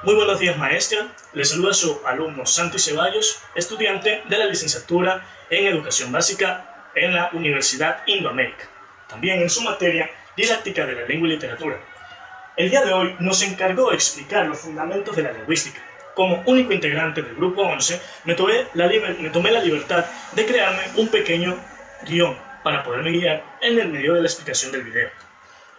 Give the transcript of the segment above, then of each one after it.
Muy buenos días, maestra. Les saluda su alumno Santi Ceballos, estudiante de la licenciatura en Educación Básica en la Universidad Indoamérica, también en su materia Didáctica de la Lengua y Literatura. El día de hoy nos encargó de explicar los fundamentos de la lingüística. Como único integrante del grupo 11, me tomé la libertad de crearme un pequeño guión para poderme guiar en el medio de la explicación del video.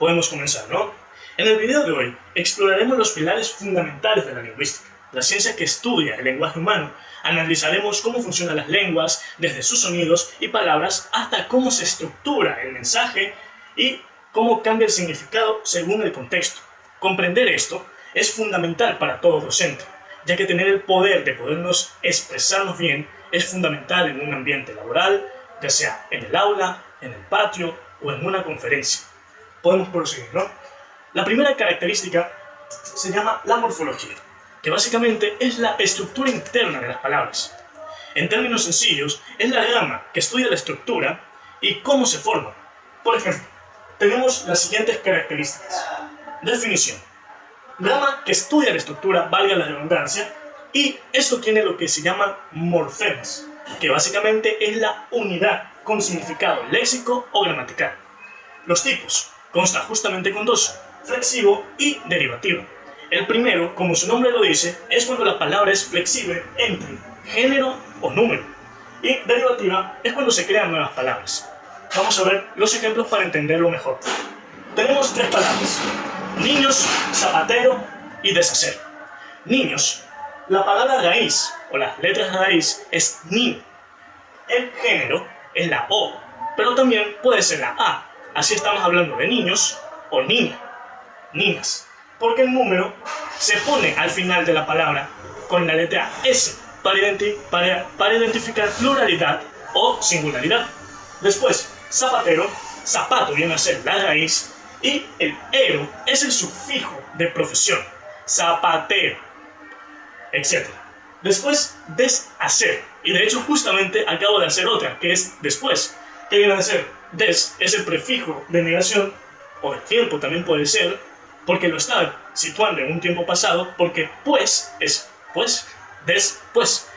Podemos comenzar, ¿no? En el video de hoy exploraremos los pilares fundamentales de la lingüística, la ciencia que estudia el lenguaje humano. Analizaremos cómo funcionan las lenguas, desde sus sonidos y palabras hasta cómo se estructura el mensaje y cómo cambia el significado según el contexto. Comprender esto es fundamental para todo docente, ya que tener el poder de podernos expresarnos bien es fundamental en un ambiente laboral, ya sea en el aula, en el patio o en una conferencia. Podemos proseguir, ¿no? La primera característica se llama la morfología, que básicamente es la estructura interna de las palabras. En términos sencillos, es la rama que estudia la estructura y cómo se forma. Por ejemplo, tenemos las siguientes características. Definición. Rama que estudia la estructura, valga la redundancia, y esto tiene lo que se llama morfemas, que básicamente es la unidad con significado léxico o gramatical. Los tipos consta justamente con dos: flexivo y derivativo. El primero, como su nombre lo dice, es cuando la palabra es flexible entre género o número, y derivativa es cuando se crean nuevas palabras. Vamos a ver los ejemplos para entenderlo mejor. Tenemos tres palabras: niños, zapatero y deshacer. Niños, la palabra raíz o las letras raíz es ni. El género es la O, pero también puede ser la A. Así estamos hablando de niños o niña, niñas, porque el número se pone al final de la palabra con la letra S para identificar pluralidad o singularidad. Después, zapatero, zapato viene a ser la raíz y el ero es el sufijo de profesión, zapatero, etc. Después, deshacer, y de hecho justamente acabo de hacer otra, que es después, que viene a ser des, es el prefijo de negación, o de tiempo también puede ser, porque lo está situando en un tiempo pasado, porque pues es pues, después.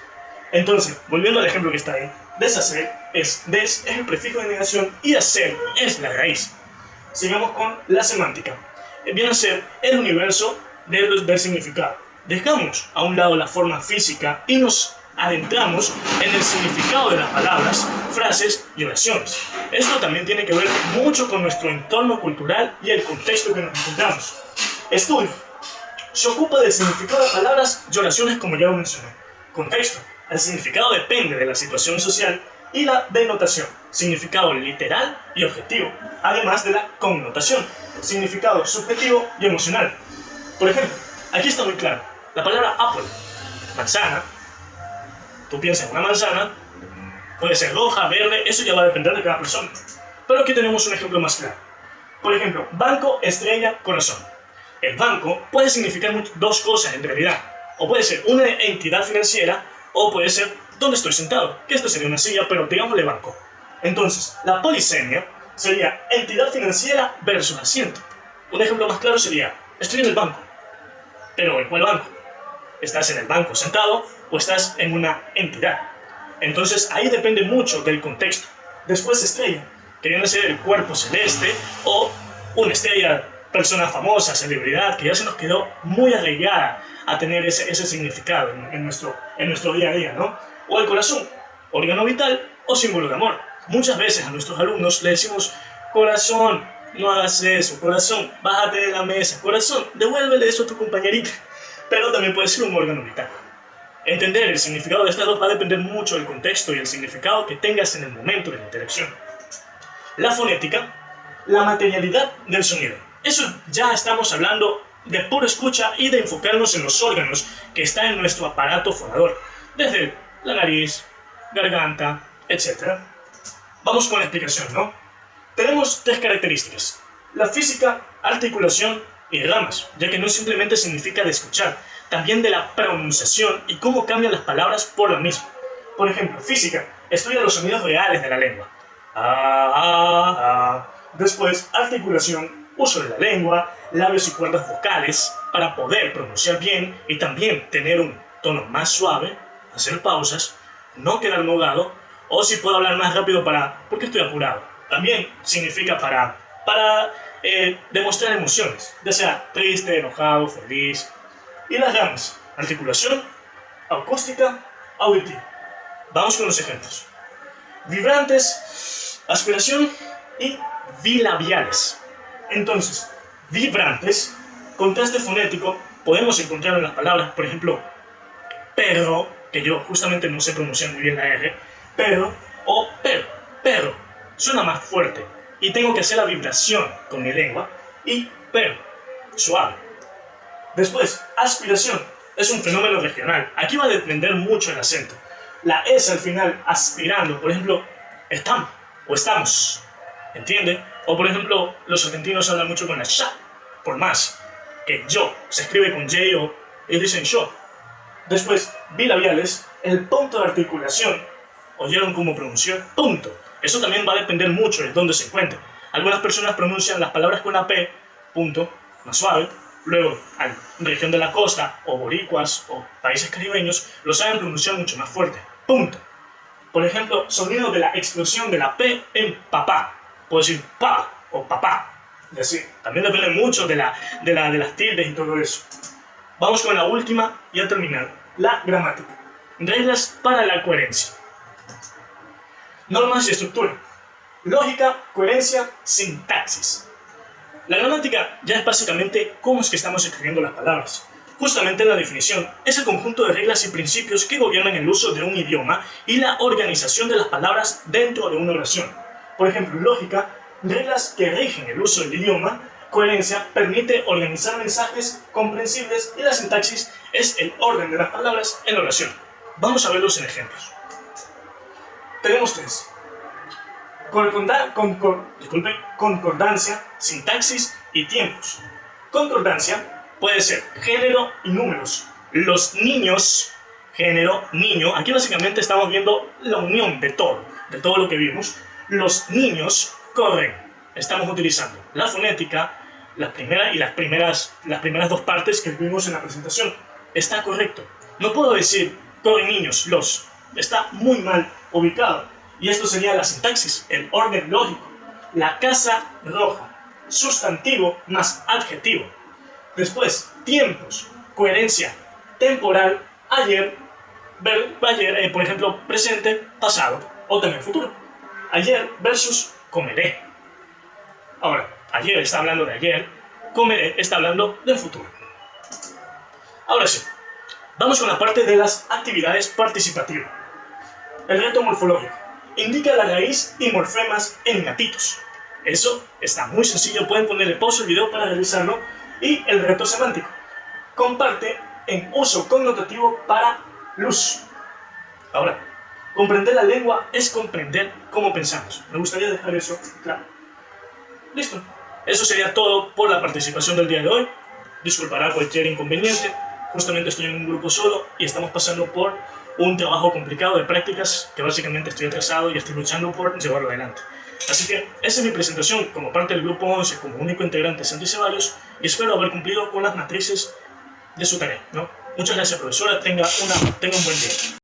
Entonces, volviendo al ejemplo que está ahí, deshacer es des, es el prefijo de negación, y hacer es la raíz. Sigamos con la semántica. Viene a ser el universo del significado. Dejamos a un lado la forma física y nos adentramos en el significado de las palabras, frases y oraciones. Esto también tiene que ver mucho con nuestro entorno cultural y el contexto que nos encontramos. Estudio. Se ocupa del significado de palabras y oraciones, como ya lo mencioné. Contexto. El significado depende de la situación social. Y la denotación. Significado literal y objetivo, además de la connotación. Significado subjetivo y emocional. Por ejemplo, aquí está muy claro. La palabra apple, manzana. Tú piensas en una manzana, puede ser roja, verde, eso ya va a depender de cada persona. Pero aquí tenemos un ejemplo más claro. Por ejemplo, banco, estrella, corazón. El banco puede significar dos cosas en realidad. O puede ser una entidad financiera, o puede ser donde estoy sentado, que esto sería una silla, pero digámosle banco. Entonces, la polisemia sería entidad financiera versus asiento. Un ejemplo más claro sería: estoy en el banco. ¿Pero en cuál banco? ¿Estás en el banco sentado o estás en una entidad? Entonces ahí depende mucho del contexto. Después estrella, que viene a ser el cuerpo celeste, o una estrella, persona famosa, celebridad, que ya se nos quedó muy arraigada a tener ese significado en nuestro día a día, ¿no? O el corazón, órgano vital o símbolo de amor. Muchas veces a nuestros alumnos le decimos: corazón, no hagas eso, corazón, bájate de la mesa, corazón, devuélvele eso a tu compañerita. Pero también puede ser un órgano vital. Entender el significado de estas dos va a depender mucho del contexto y el significado que tengas en el momento de la interacción. La fonética, la materialidad del sonido. Eso ya estamos hablando de pura escucha y de enfocarnos en los órganos que están en nuestro aparato fonador, desde la nariz, garganta, etc. Vamos con la explicación, ¿no? Tenemos tres características: la física, articulación y ramas, ya que no simplemente significa de escuchar, también de la pronunciación y cómo cambian las palabras por la misma. Por ejemplo, física, estudia los sonidos reales de la lengua. Después, articulación, uso de la lengua, labios y cuerdas vocales para poder pronunciar bien y también tener un tono más suave, hacer pausas, no quedar mudado, o si puedo hablar más rápido porque estoy apurado. También significa para demostrar emociones, ya sea triste, enojado, feliz. Y las ramas: articulación, acústica, auditiva. Vamos con los ejemplos. Vibrantes, aspiración y bilabiales. Entonces, vibrantes, contraste fonético, podemos encontrar en las palabras, por ejemplo, perro, que yo justamente no sé pronunciar muy bien la R, perro o perro, suena más fuerte y tengo que hacer la vibración con mi lengua, y perro, suave. Después, aspiración, es un fenómeno regional, aquí va a depender mucho el acento. La S al final, aspirando, por ejemplo, estamos o estamos, ¿entiende? O por ejemplo, los argentinos hablan mucho con la ya, por más, que yo, se escribe con J o ellos dicen yo. Después, bilabiales, el punto de articulación, ¿oyeron cómo pronuncié? Punto. Eso también va a depender mucho de dónde se encuentre. Algunas personas pronuncian las palabras con la P, punto, más suave. Luego, en región de la costa, o boricuas, o países caribeños, lo saben pronunciar mucho más fuerte, punto. Por ejemplo, sonido de la explosión de la P en papá. Puedo decir pa o papá. Y así. También depende mucho de las tildes y todo eso. Vamos con la última y a terminar. La gramática. Reglas para la coherencia. Normas y estructura. Lógica, coherencia, sintaxis. La gramática ya es básicamente cómo es que estamos escribiendo las palabras. Justamente la definición es el conjunto de reglas y principios que gobiernan el uso de un idioma y la organización de las palabras dentro de una oración. Por ejemplo, lógica, reglas que rigen el uso del idioma. Coherencia permite organizar mensajes comprensibles, y la sintaxis es el orden de las palabras en la oración. Vamos a verlos en ejemplos. Tenemos tres. Concordancia, sintaxis y tiempos. Concordancia puede ser género y números. Los niños, género, niño, aquí básicamente estamos viendo la unión de todo lo que vimos. Los niños corren. Estamos utilizando la fonética, las primeras dos partes que vimos en la presentación. Está correcto. No puedo decir corren niños, los. Está muy mal ubicado. Y esto sería la sintaxis, el orden lógico. La casa roja, sustantivo más adjetivo. Después, tiempos, coherencia, temporal, ayer, por ejemplo, presente, pasado o también futuro. Ayer versus comeré. Ahora, ayer está hablando de ayer, comeré está hablando del futuro. Ahora sí, vamos con la parte de las actividades participativas. El reto morfológico. Indica la raíz y morfemas en gatitos. Eso está muy sencillo, pueden ponerle pausa al video para realizarlo. Y el reto semántico. Comparte en uso connotativo para luz. Ahora, comprender la lengua es comprender cómo pensamos. Me gustaría dejar eso claro. Listo. Eso sería todo por la participación del día de hoy. Disculpará cualquier inconveniente. Justamente estoy en un grupo solo y estamos pasando por un trabajo complicado de prácticas que básicamente estoy atrasado y estoy luchando por llevarlo adelante. Así que esa es mi presentación como parte del grupo 11 como único integrante Santi Ceballos, y espero haber cumplido con las matrices de su tarea, ¿no? Muchas gracias, profesora. Tenga un buen día.